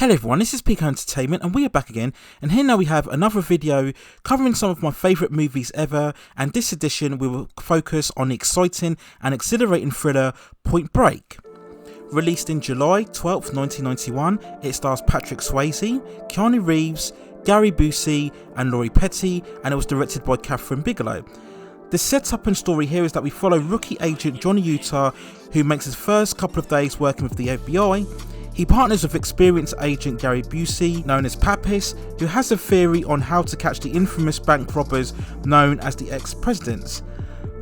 Hello everyone, this is PK Entertainment and we are back again, and here now we have another video covering some of my favourite movies ever, and this edition we will focus on the exciting and exhilarating thriller Point Break. Released in July 12th, 1991, it stars Patrick Swayze, Keanu Reeves, Gary Busey and Lori Petty, and it was directed by Kathryn Bigelow. The setup and story here is that we follow rookie agent Bodhi Utah, who makes his first couple of days working with the FBI. He partners with experienced agent Gary Busey, known as Papis, who has a theory on how to catch the infamous bank robbers known as the ex-presidents.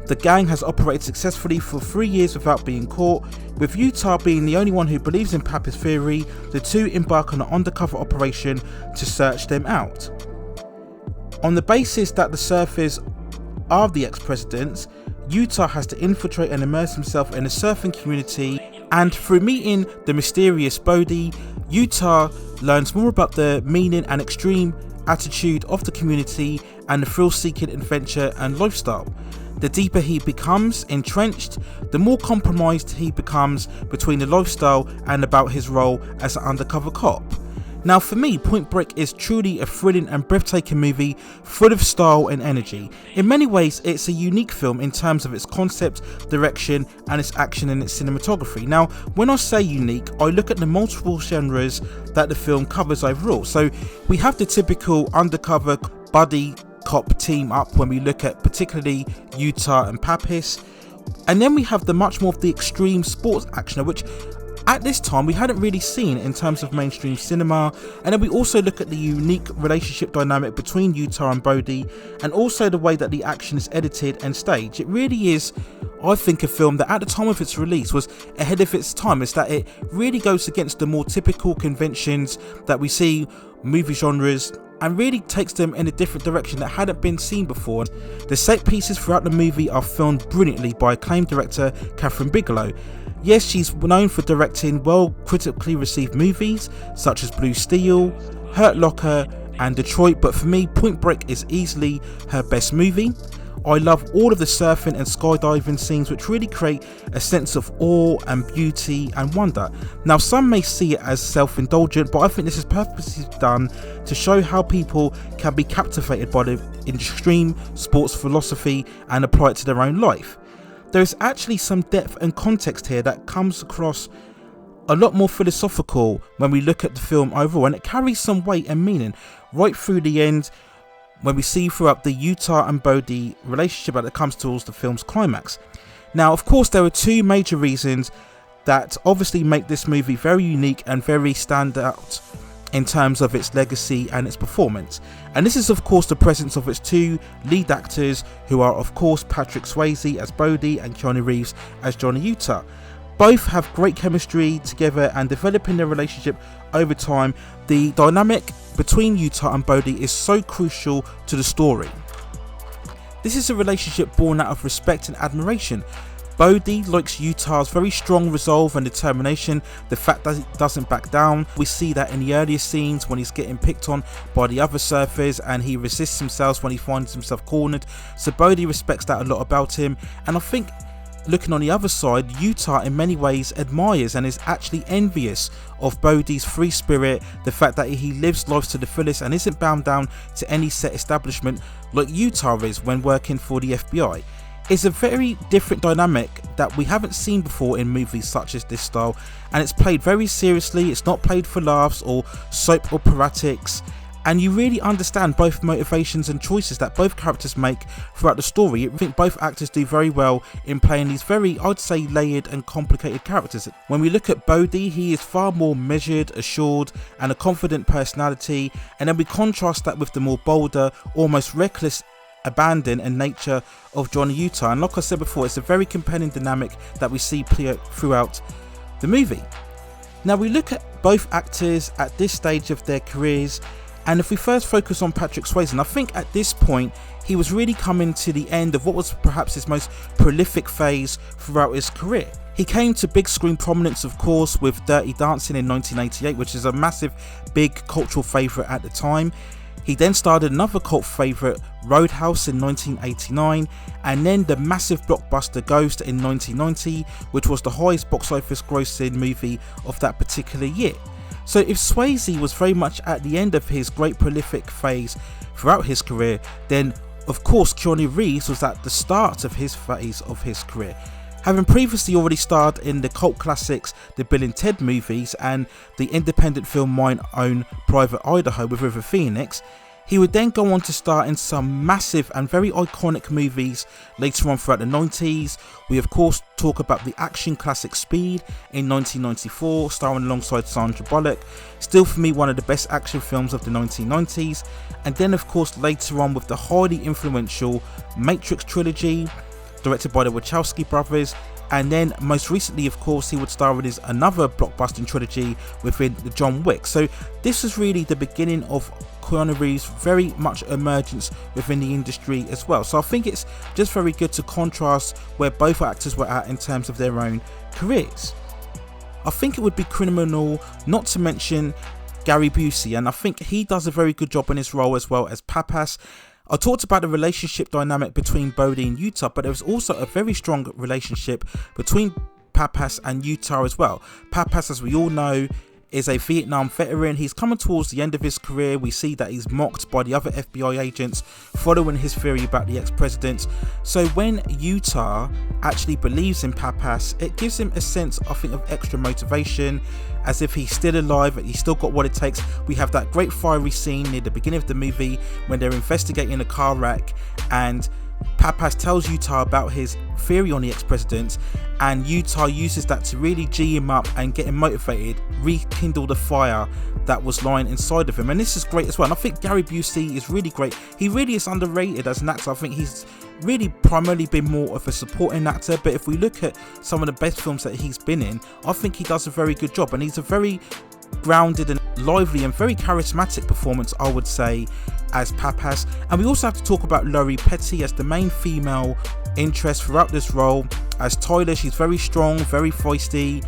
The gang has operated successfully for 3 years without being caught. With Utah being the only one who believes in Papis' theory, the two embark on an undercover operation to search them out. On the basis that the surfers are the ex-presidents, Utah has to infiltrate and immerse himself in a surfing community, and through meeting the mysterious Bodhi, Utah learns more about the meaning and extreme attitude of the community and the thrill-seeking adventure and lifestyle. The deeper he becomes entrenched, the more compromised he becomes between the lifestyle and about his role as an undercover cop. Now for me, Point Break is truly a thrilling and breathtaking movie full of style and energy. In many ways, it's a unique film in terms of its concept, direction and its action and its cinematography. Now, when I say unique, I look at the multiple genres that the film covers overall. So we have the typical undercover buddy cop team up when we look at particularly Utah and Papis. And then we have the much more of the extreme sports action, which at this time we hadn't really seen in terms of mainstream cinema. And then we also look at the unique relationship dynamic between Utah and Bodhi, and also the way that the action is edited and staged. It really is, I think, a film that at the time of its release was ahead of its time, is that it really goes against the more typical conventions that we see movie genres and really takes them in a different direction that hadn't been seen before. The set pieces throughout the movie are filmed brilliantly by acclaimed director Kathryn Bigelow. Yes, she's known for directing well critically received movies such as Blue Steel, Hurt Locker and Detroit, but for me Point Break is easily her best movie. I love all of the surfing and skydiving scenes, which really create a sense of awe and beauty and wonder. Now some may see it as self-indulgent, but I think this is purposely done to show how people can be captivated by the extreme sports philosophy and apply it to their own life. There is actually some depth and context here that comes across a lot more philosophical when we look at the film overall, and it carries some weight and meaning right through the end when we see throughout the Utah and Bodhi relationship that comes towards the film's climax. Now of course there are two major reasons that obviously make this movie very unique and very stand out in terms of its legacy and its performance, and this is of course the presence of its two lead actors, who are of course Patrick Swayze as Bodhi and Keanu Reeves as Bodhi Utah. Both have great chemistry together, and developing their relationship over time, the dynamic between Utah and Bodhi is so crucial to the story. This is a relationship born out of respect and admiration. Bodhi likes Utah's very strong resolve and determination, the fact that he doesn't back down. We see that in the earlier scenes when he's getting picked on by the other surfers and he resists himself when he finds himself cornered. So Bodhi respects that a lot about him, and I think looking on the other side, Utah in many ways admires and is actually envious of Bodhi's free spirit, the fact that he lives life to the fullest and isn't bound down to any set establishment like Utah is when working for the FBI. It's a very different dynamic that we haven't seen before in movies such as this style, and it's played very seriously. It's not played for laughs or soap operatics, and you really understand both motivations and choices that both characters make throughout the story. I think both actors do very well in playing these very, I'd say, layered and complicated characters. When we look at Bodhi, he is far more measured, assured and a confident personality, and then we contrast that with the more bolder, almost reckless abandon and nature of Bodhi Utah. And like I said before, it's a very compelling dynamic that we see play throughout the movie. Now we look at both actors at this stage of their careers, and if we first focus on Patrick Swayze, and I think at this point he was really coming to the end of what was perhaps his most prolific phase throughout his career. He came to big screen prominence of course with Dirty Dancing in 1988, which is a massive big cultural favourite at the time. He then started another cult favourite, Roadhouse, in 1989, and then the massive blockbuster Ghost in 1990, which was the highest box office grossing movie of that particular year. So if Swayze was very much at the end of his great prolific phase throughout his career, then of course Keanu Reeves was at the start of his phase of his career. Having previously already starred in the cult classics, the Bill and Ted movies, and the independent film Mine Own Private Idaho with River Phoenix, he would then go on to star in some massive and very iconic movies later on throughout the 90s. We of course talk about the action classic Speed in 1994, starring alongside Sandra Bullock, still for me one of the best action films of the 1990s. And then of course later on with the highly influential Matrix trilogy, directed by the Wachowski brothers. And then most recently of course he would star in his another blockbusting trilogy within the John Wick. So this was really the beginning of Keanu Reeves' very much emergence within the industry as well. So I think it's just very good to contrast where both actors were at in terms of their own careers. I think it would be criminal not to mention Gary Busey, and I think he does a very good job in his role as well as Papas. I talked about the relationship dynamic between Bodhi and Utah, but there was also a very strong relationship between Papas and Utah as well. Papas, as we all know, is a Vietnam veteran. He's coming towards the end of his career. We see that he's mocked by the other FBI agents following his theory about the ex-presidents. So when Utah actually believes in Papas, it gives him a sense, I think, of extra motivation, as if he's still alive, he's still got what it takes. We have that great fiery scene near the beginning of the movie when they're investigating a car wreck and Papas tells Utah about his theory on the ex-presidents, and Utah uses that to really G him up and get him motivated, rekindle the fire that was lying inside of him. And this is great as well. And I think Gary Busey is really great. He really is underrated as an actor. I think he's really primarily been more of a supporting actor, but if we look at some of the best films that he's been in, I think he does a very good job, and he's a very grounded and lively and very charismatic performance, I would say, as Papas. And we also have to talk about Lori Petty as the main female interest throughout this role. As Tyler, she's very strong, very feisty,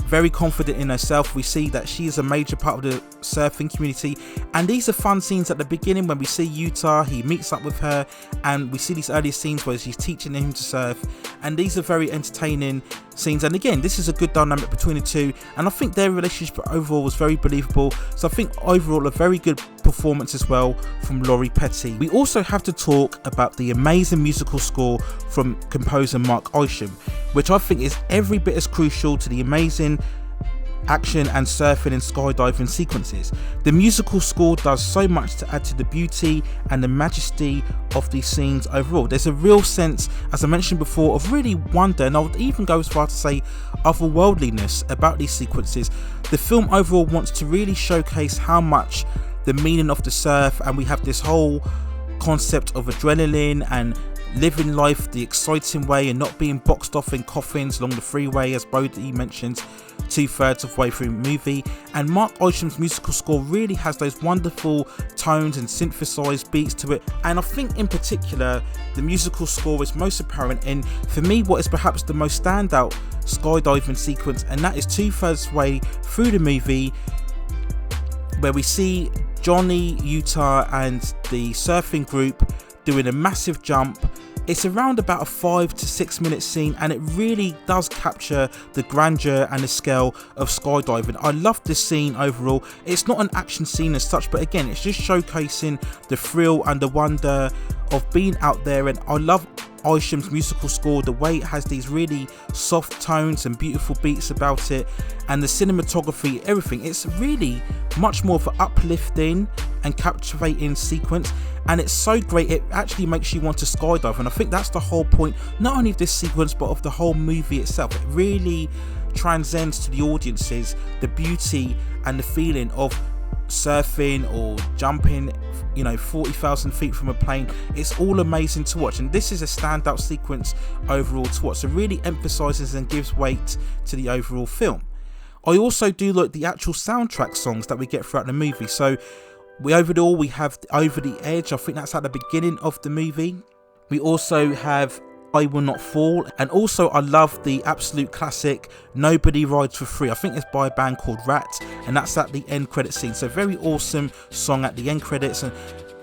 very confident in herself. We see that she is a major part of the surfing community, and these are fun scenes at the beginning when we see Utah, he meets up with her, and we see these early scenes where she's teaching him to surf, and these are very entertaining scenes. And again, this is a good dynamic between the two, and I think their relationship overall was very believable. So I think overall a very good performance as well from Lori Petty. We also have to talk about the amazing musical score from composer Mark Isham, which I think is every bit as crucial to the amazing action and surfing and skydiving sequences. The musical score does so much to add to the beauty and the majesty of these scenes overall. There's a real sense, as I mentioned before, of really wonder, and I would even go as far to say otherworldliness about these sequences. The film overall wants to really showcase how much the meaning of the surf, and we have this whole concept of adrenaline and living life the exciting way and not being boxed off in coffins along the freeway, as Bodhi mentions 2/3 of the way through the movie. And Mark Isham's musical score really has those wonderful tones and synthesized beats to it, and I think in particular the musical score is most apparent in, for me, what is perhaps the most standout skydiving sequence, and that is 2/3 of the way through the movie, where we see Johnny, Utah and the surfing group doing a massive jump. It's around about a 5 to 6 minute scene, and it really does capture the grandeur and the scale of skydiving. I love this scene overall. It's not an action scene as such, but again, it's just showcasing the thrill and the wonder of being out there. And I love Isham's musical score, the way it has these really soft tones and beautiful beats about it, and the cinematography, everything. It's really much more of an uplifting and captivating sequence, and it's so great it actually makes you want to skydive. And I think that's the whole point, not only of this sequence but of the whole movie itself. It really transcends to the audiences the beauty and the feeling of surfing or jumping, 40,000 feet from a plane. It's all amazing to watch, and this is a standout sequence overall to watch. So really emphasizes and gives weight to the overall film. I also do like the actual soundtrack songs that we get throughout the movie. So we have Over the Edge. I think that's at the beginning of the movie. We also have I Will Not Fall, and also I love the absolute classic Nobody Rides for Free. I think it's by a band called Rat, and that's at the end credit scene. So very awesome song at the end credits, and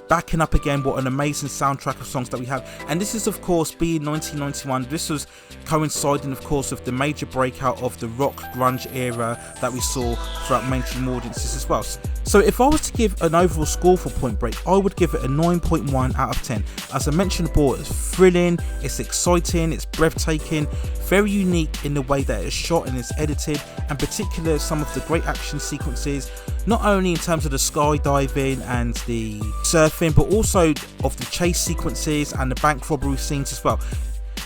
backing up again what an amazing soundtrack of songs that we have. And this is of course being 1991, this was coinciding of course with the major breakout of the rock grunge era that we saw throughout mainstream audiences as well. So if I was to give an overall score for Point Break, I would give it a 9.1 out of 10. As I mentioned before, it's thrilling, it's exciting, it's breathtaking, very unique in the way that it's shot and it's edited, and particularly some of the great action sequences, not only in terms of the skydiving and the surfing, but also of the chase sequences and the bank robbery scenes as well.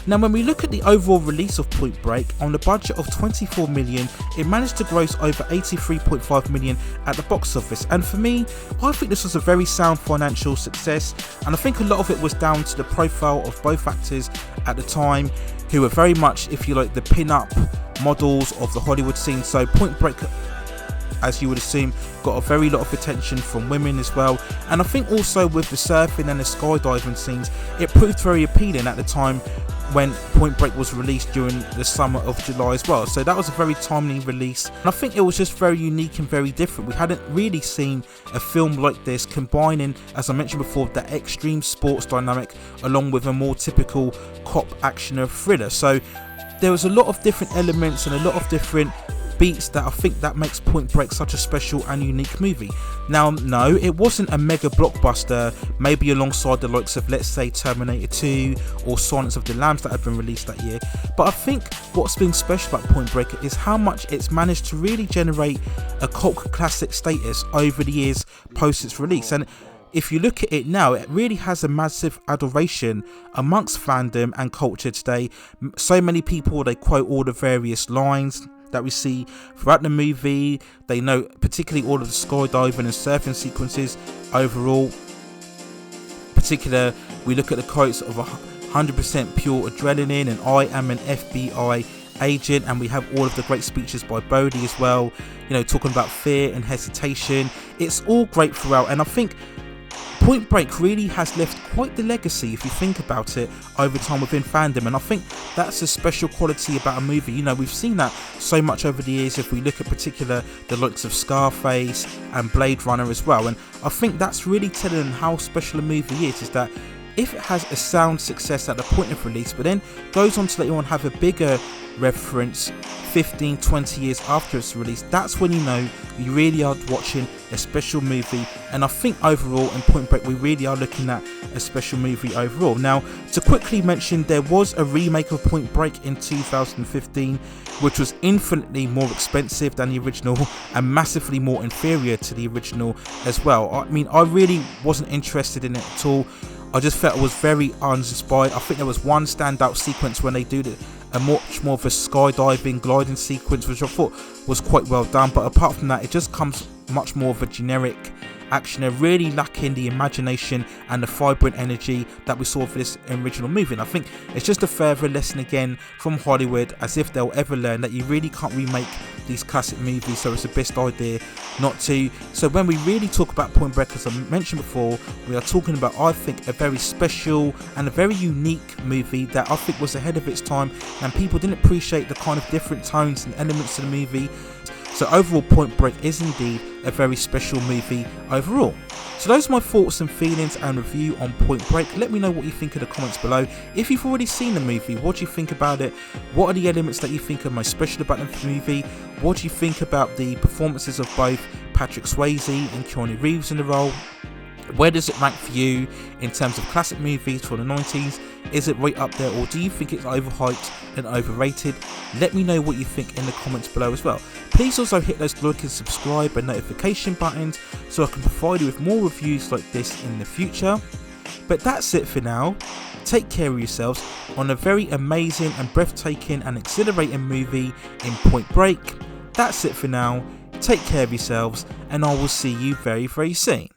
Now when we look at the overall release of Point Break, on the budget of 24 million, it managed to gross over 83.5 million at the box office, and for me, I think this was a very sound financial success, and I think a lot of it was down to the profile of both actors at the time, who were very much, if you like, the pin-up models of the Hollywood scene. So Point Break, as you would assume, got a very lot of attention from women as well, and I think also with the surfing and the skydiving scenes, it proved very appealing at the time when Point Break was released during the summer of July as well. So that was a very timely release, and I think it was just very unique and very different. We hadn't really seen a film like this combining, as I mentioned before, that extreme sports dynamic along with a more typical cop action or thriller. So there was a lot of different elements and a lot of different beats that I think that makes Point Break such a special and unique movie. Now, no, it wasn't a mega blockbuster, maybe alongside the likes of, let's say, Terminator 2 or Silence of the Lambs that had been released that year, but I think what's been special about Point Break is how much it's managed to really generate a cult classic status over the years post its release. And if you look at it now, it really has a massive adoration amongst fandom and culture today. So many people, they quote all the various lines that we see throughout the movie. They know particularly all of the skydiving and surfing sequences overall. Particular, we look at the quotes of 100% pure adrenaline and I am an FBI agent, and we have all of the great speeches by Bodhi as well, you know, talking about fear and hesitation. It's all great throughout, and I think Point Break really has left quite the legacy, if you think about it, over time within fandom, and I think that's a special quality about a movie. You know, we've seen that so much over the years if we look at particular the likes of Scarface and Blade Runner as well, and I think that's really telling how special a movie is that if it has a sound success at the point of release, but then goes on to let you on have a bigger reference 15-20 years after its release, that's when you know you really are watching a special movie. And I think overall in Point Break we really are looking at a special movie overall. Now, to quickly mention, there was a remake of Point Break in 2015 which was infinitely more expensive than the original and massively more inferior to the original as well. I mean, I really wasn't interested in it at all. I just felt it was very uninspired. I think there was one standout sequence when they do a much more of a skydiving gliding sequence, which I thought was quite well done, but apart from that, it just comes much more of a generic action, really lacking the imagination and the vibrant energy that we saw for this original movie. And I think it's just a further lesson again from Hollywood, as if they'll ever learn that you really can't remake these classic movies, so it's the best idea not to. So when we really talk about Point Break, as I mentioned before, we are talking about, I think, a very special and a very unique movie that I think was ahead of its time, and people didn't appreciate the kind of different tones and elements of the movie. So overall, Point Break is indeed a very special movie overall. So those are my thoughts and feelings and review on Point Break. Let me know what you think in the comments below. If you've already seen the movie, what do you think about it? What are the elements that you think are most special about the movie? What do you think about the performances of both Patrick Swayze and Keanu Reeves in the role? Where does it rank for you in terms of classic movies from the 90s? Is it right up there, or do you think it's overhyped and overrated? Let me know what you think in the comments below as well. Please also hit those like and subscribe and notification buttons so I can provide you with more reviews like this in the future. But that's it for now. Take care of yourselves on a very amazing and breathtaking and exhilarating movie in Point Break. That's it for now. Take care of yourselves, and I will see you very, very soon.